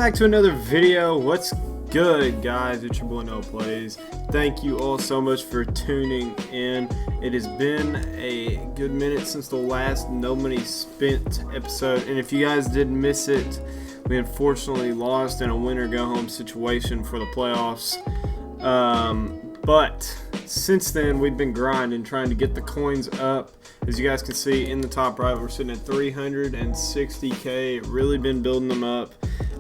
back to another video. What's good, guys? It's your boy Noah Plays. Thank you all so much for tuning in. It has been a good minute since the last No Money Spent episode, and if you guys did miss it, we unfortunately lost in a winner-go-home situation for the playoffs. But since then, we've been grinding, trying to get the coins up. As you guys can see in the top right, we're sitting at 360K. Really been building them up.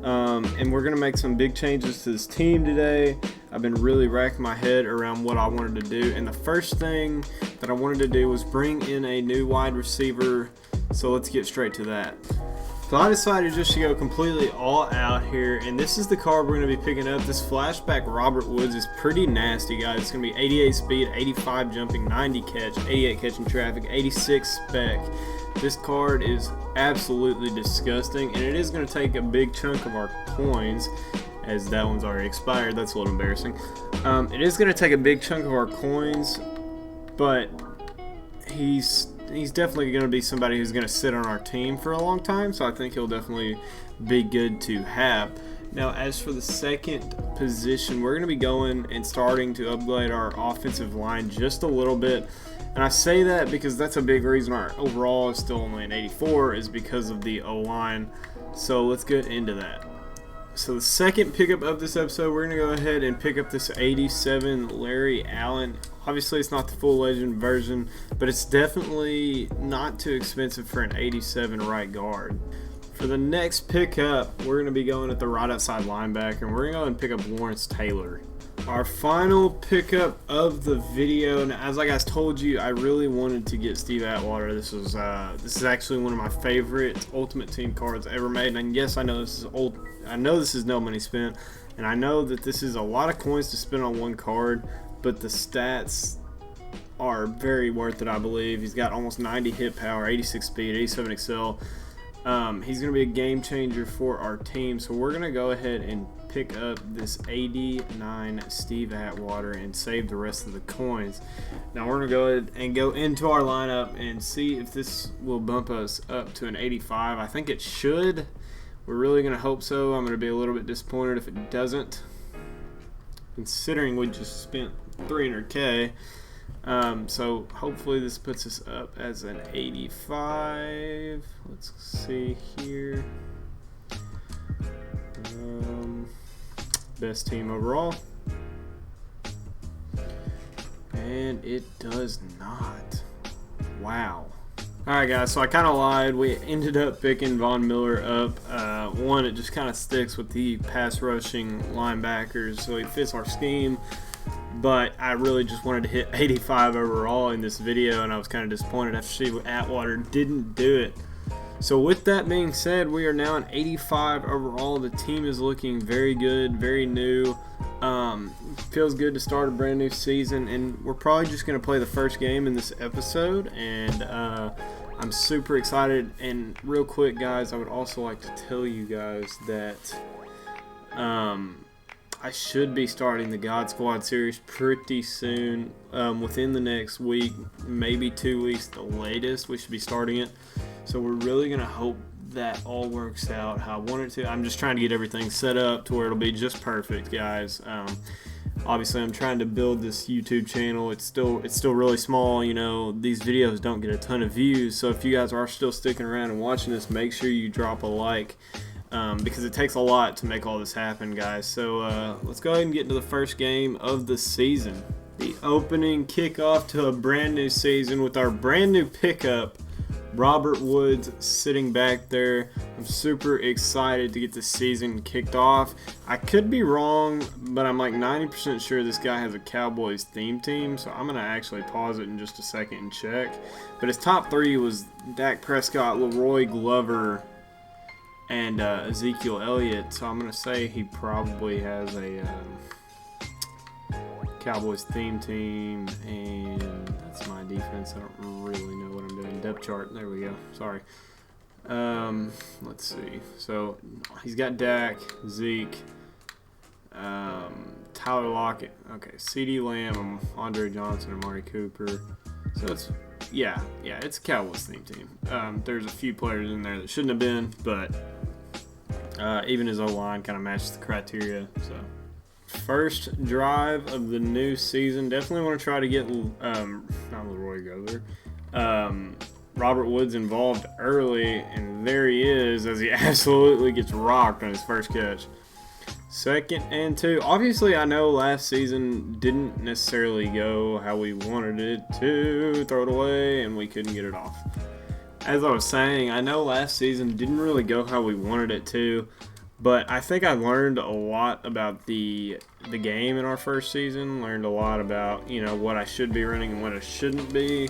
And we're going to make some big changes to this team today. I've been really racking my head around what I wanted to do. And the first thing that I wanted to do was bring in a new wide receiver. So let's get straight to that. So I decided just to go completely all out here, and this is the card we're going to be picking up. This flashback Robert Woods is pretty nasty, guys. It's going to be 88 speed, 85 jumping, 90 catch, 88 catching traffic, 86 spec. This card is absolutely disgusting, and it is going to take a big chunk of our coins, as that one's already expired. That's a little embarrassing. It is going to take a big chunk of our coins, but he's definitely going to be somebody who's going to sit on our team for a long time, so I think he'll definitely be good to have. Now, as for the second position, we're going to be going and starting to upgrade our offensive line just a little bit. And I say that because that's a big reason our overall is still only an 84 is because of the O-line. So let's get into that. So the second pickup of this episode, we're going to go ahead and pick up this 87 Larry Allen. Obviously, it's not the full legend version, but it's definitely not too expensive for an 87 right guard. For the next pickup, we're going to be going at the right outside linebacker, and we're going to go and pick up Lawrence Taylor. Our final pickup of the video, and as I guys told you, I really wanted to get Steve Atwater. This is actually one of my favorite Ultimate Team cards ever made. And yes, I know this is old. I know this is no money spent, and I know that this is a lot of coins to spend on one card, but the stats are very worth it, I believe. He's got almost 90 hit power, 86 speed, 87 excel. He's going to be a game changer for our team, so we're going to go ahead and pick up this 89 Steve Atwater and save the rest of the coins. Now we're going to go ahead and go into our lineup and see if this will bump us up to an 85. I think it should. We're really going to hope so. I'm going to be a little bit disappointed if it doesn't, considering we just spent 300K. So hopefully this puts us up as an 85. Let's see here. Best team overall, and it does not. Wow. Alright, guys, so I kind of lied. We ended up picking Von Miller up. One, it just kind of sticks with the pass rushing linebackers, so he fits our scheme. But I really just wanted to hit 85 overall in this video, and I was kind of disappointed after Steve Atwater didn't do it. So with that being said, we are now at 85 overall. The team is looking very good, very new. Feels good to start a brand new season, and we're probably just going to play the first game in this episode, and I'm super excited. And real quick, guys, I would also like to tell you guys that I should be starting the God Squad series pretty soon, within the next week, maybe 2 weeks the latest. We should be starting it. So we're really going to hope that all works out how I want it to. I'm just trying to get everything set up to where it'll be just perfect, guys. Obviously, I'm trying to build this YouTube channel. It's still really small. You know, these videos don't get a ton of views. So if you guys are still sticking around and watching this, make sure you drop a like. Because it takes a lot to make all this happen, guys. So let's go ahead and get into the first game of the season. The opening kickoff to a brand new season with our brand new pickup, Robert Woods, sitting back there. I'm super excited to get the season kicked off. I could be wrong, but I'm like 90% sure this guy has a Cowboys theme team, so I'm going to actually pause it in just a second and check. But his top three was Dak Prescott, Leroy Glover, and Ezekiel Elliott, so I'm going to say he probably has a Cowboys theme team, and that's my defense. I don't really know what I'm doing. Depth chart, there we go. Sorry. Let's see. So he's got Dak, Zeke, Tyler Lockett, okay, CeeDee Lamb, Andre Johnson, and Amari Cooper. So it's it's a Cowboys theme team. There's a few players in there that shouldn't have been, but Even his O-line kind of matches the criteria. So, first drive of the new season. Definitely want to try to get not Leroy Gozer, Robert Woods involved early, and there he is as he absolutely gets rocked on his first catch. 2nd and 2. Obviously, I know last season didn't necessarily go how we wanted it to. Throw it away, and we couldn't get it off. As I was saying, I know last season didn't really go how we wanted it to, but I think I learned a lot about the game in our first season. Learned a lot about, what I should be running and what I shouldn't be.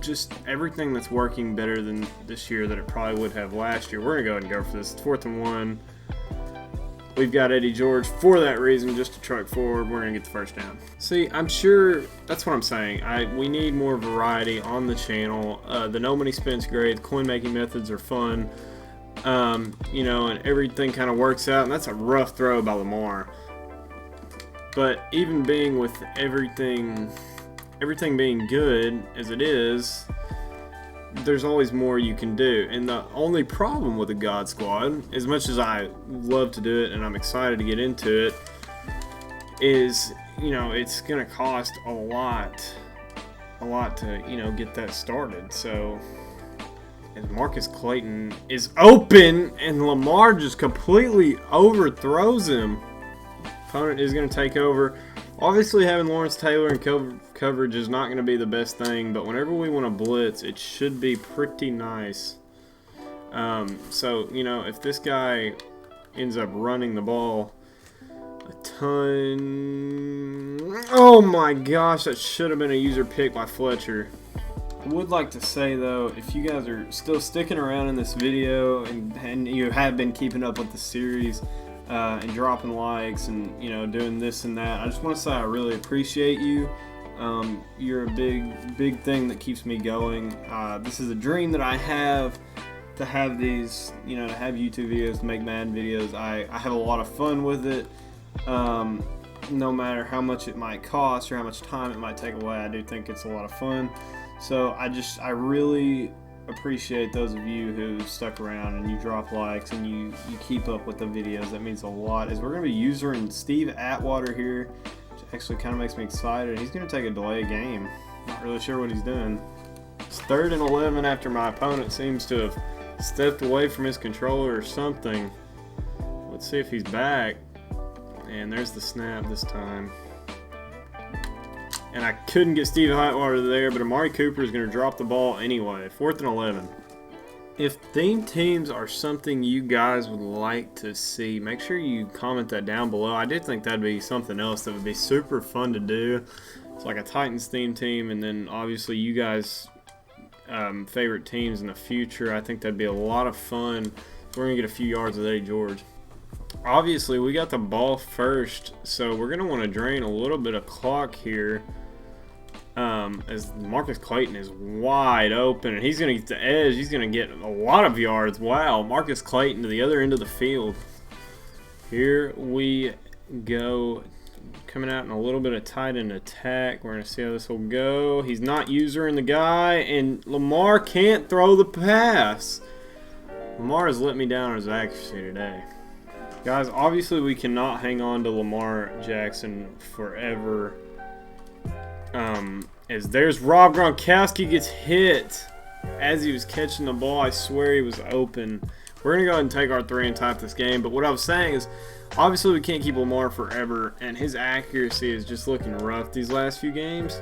Just everything that's working better than this year that it probably would have last year. We're going to go ahead and go for this. It's 4th and 1. We've got Eddie George for that reason, just to truck forward. We're going to get the first down. See, I'm sure that's what I'm saying. We need more variety on the channel. The no money spin's great. The coin making methods are fun. And everything kind of works out. And that's a rough throw by Lamar. But even being with everything being good as it is, there's always more you can do. And the only problem with the God Squad, as much as I love to do it and I'm excited to get into it, is, it's going to cost a lot to, get that started. So, as Marcus Clayton is open and Lamar just completely overthrows him, opponent is going to take over. Obviously, having Lawrence Taylor in coverage is not going to be the best thing, but whenever we want to blitz, it should be pretty nice. So, if this guy ends up running the ball a ton... Oh my gosh, that should have been a user pick by Fletcher. I would like to say, though, if you guys are still sticking around in this video and you have been keeping up with the series, and dropping likes and doing this and that, I just want to say I really appreciate you. You're a big thing that keeps me going. This is a dream that I have, to have these, to have YouTube videos, to make Madden videos. I have a lot of fun with it. No matter how much it might cost or how much time it might take away, I do think it's a lot of fun. So I really appreciate those of you who stuck around and you drop likes and you keep up with the videos. That means a lot. As we're going to be using Steve Atwater here, which actually kind of makes me excited. He's going to take a delay game. Not really sure what he's doing. It's 3rd and 11 after my opponent seems to have stepped away from his controller or something. Let's see if he's back. And there's the snap this time. And I couldn't get Steve Atwater there, but Amari Cooper is going to drop the ball anyway. 4th and 11. If theme teams are something you guys would like to see, make sure you comment that down below. I did think that'd be something else that would be super fun to do. It's like a Titans theme team, and then obviously you guys' favorite teams in the future. I think that'd be a lot of fun. We're going to get a few yards with Eddie George. Obviously, we got the ball first, so we're going to want to drain a little bit of clock here. As Marcus Clayton is wide open, and he's going to get the edge. He's going to get a lot of yards. Wow, Marcus Clayton to the other end of the field. Here we go, coming out in a little bit of tight end attack. We're going to see how this will go. He's not usering the guy, and Lamar can't throw the pass. Lamar has let me down on his accuracy today. Guys, obviously we cannot hang on to Lamar Jackson forever. As there's Rob Gronkowski gets hit as he was catching the ball. I swear he was open. We're going to go ahead and take our 3 and tie this game. But what I was saying is, obviously we can't keep Lamar forever, and his accuracy is just looking rough these last few games.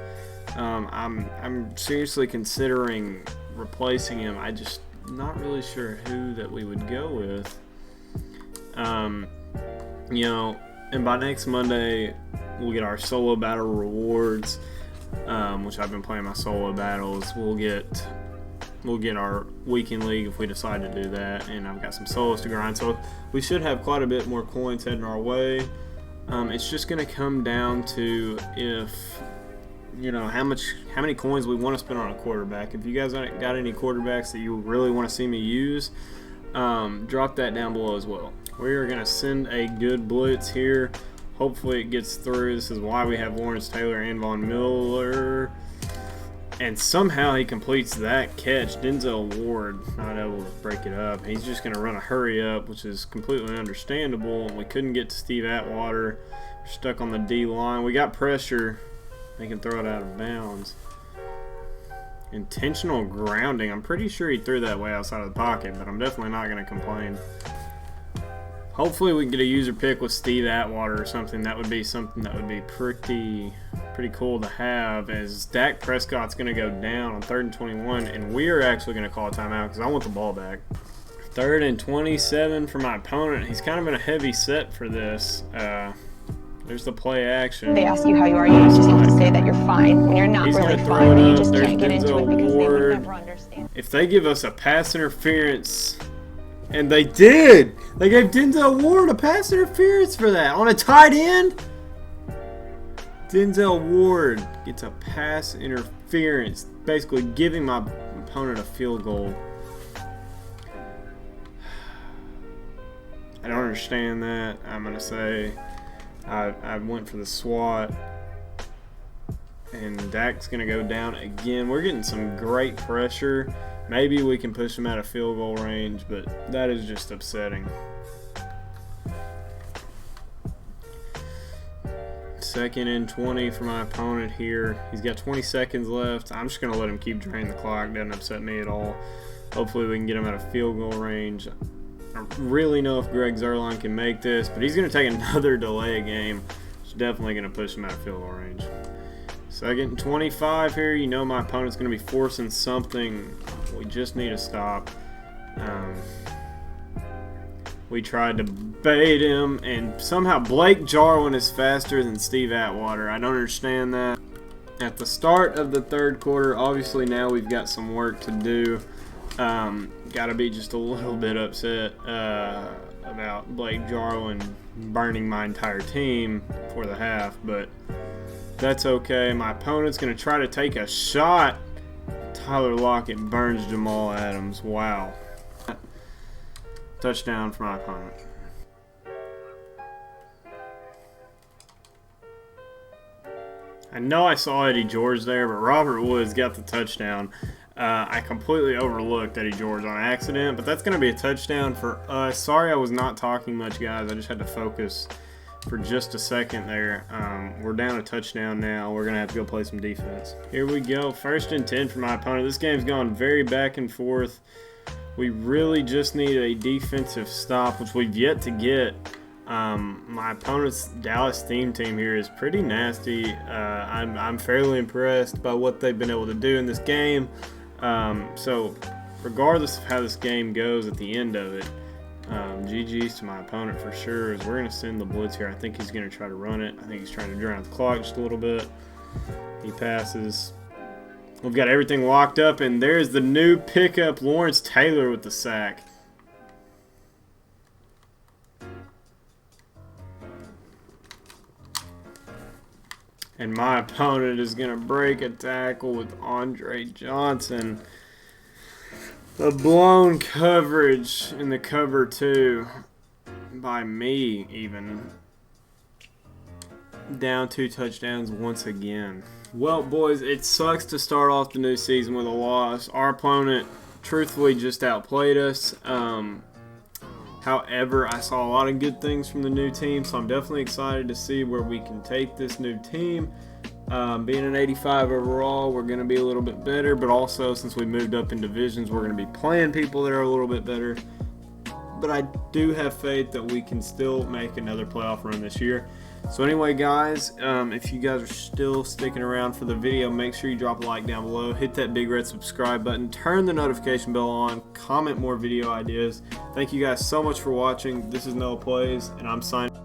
I'm seriously considering replacing him. I just not really sure who that we would go with. And by next Monday, we'll get our solo battle rewards, which I've been playing my solo battles. We'll get our weekend league if we decide to do that, and I've got some solos to grind, so we should have quite a bit more coins heading our way. It's just going to come down to if how many coins we want to spend on a quarterback. If you guys got any quarterbacks that you really want to see me use, drop that down below as well. We are going to send a good blitz here. Hopefully it gets through. This is why we have Lawrence Taylor and Von Miller. And somehow he completes that catch. Denzel Ward not able to break it up. He's just going to run a hurry up, which is completely understandable. We couldn't get to Steve Atwater. We're stuck on the D line. We got pressure. They can throw it out of bounds. Intentional grounding. I'm pretty sure he threw that way outside of the pocket, but I'm definitely not going to complain. Hopefully we can get a user pick with Steve Atwater or something. That would be something that would be pretty cool to have, as Dak Prescott's going to go down on 3rd and 21, and we are actually going to call a timeout because I want the ball back. 3rd and 27 for my opponent. He's kind of in a heavy set for this. There's the play action. They ask you how you are, you just have to say that you're fine when you're not really fine. You just can't get into it because they would never understand. If they give us a pass interference, and they did! They gave Denzel Ward a pass interference for that on a tight end. Denzel Ward gets a pass interference, basically giving my opponent a field goal. I don't understand that. I'm going to say I went for the swat. And Dak's going to go down again. We're getting some great pressure. Maybe we can push him out of field goal range, but that is just upsetting. 2nd and 20 for my opponent here. He's got 20 seconds left. I'm just going to let him keep draining the clock. Doesn't upset me at all. Hopefully we can get him out of field goal range. I don't really know if Greg Zuerlein can make this, but he's going to take another delay game. It's definitely going to push him out of field goal range. 2nd and 25 here. You know my opponent's going to be forcing something. We just need a stop. We tried to bait him, and somehow Blake Jarwin is faster than Steve Atwater. I don't understand that. At the start of the 3rd quarter, obviously now we've got some work to do. Got to be just a little bit upset about Blake Jarwin burning my entire team for the half, but that's okay. My opponent's going to try to take a shot. Tyler Lockett burns Jamal Adams. Wow. Touchdown for my opponent. I know I saw Eddie George there, but Robert Woods got the touchdown. I completely overlooked Eddie George on accident, but that's going to be a touchdown for us. Sorry I was not talking much, guys. I just had to focus for just a second there. We're down a touchdown now. We're going to have to go play some defense. Here we go. 1st and 10 for my opponent. This game's gone very back and forth. We really just need a defensive stop, which we've yet to get. My opponent's Dallas theme team here is pretty nasty. I'm fairly impressed by what they've been able to do in this game. So regardless of how this game goes at the end of it, GG's to my opponent for sure, as we're going to send the blitz here. I think he's going to try to run it. I think he's trying to drain out the clock just a little bit. He passes. We've got everything locked up, and there's the new pickup, Lawrence Taylor, with the sack. And my opponent is going to break a tackle with Andre Johnson. The blown coverage in the cover 2 by me, even. Down 2 touchdowns once again. Well, boys, it sucks to start off the new season with a loss. Our opponent truthfully just outplayed us. However, I saw a lot of good things from the new team, so I'm definitely excited to see where we can take this new team. Being an 85 overall, we're going to be a little bit better, but also since we moved up in divisions, we're going to be playing people that are a little bit better. But I do have faith that we can still make another playoff run this year. So anyway, guys, if you guys are still sticking around for the video, make sure you drop a like down below, hit that big red subscribe button, turn the notification bell on, comment more video ideas. Thank you guys so much for watching. This is Noah Plays, and I'm signing.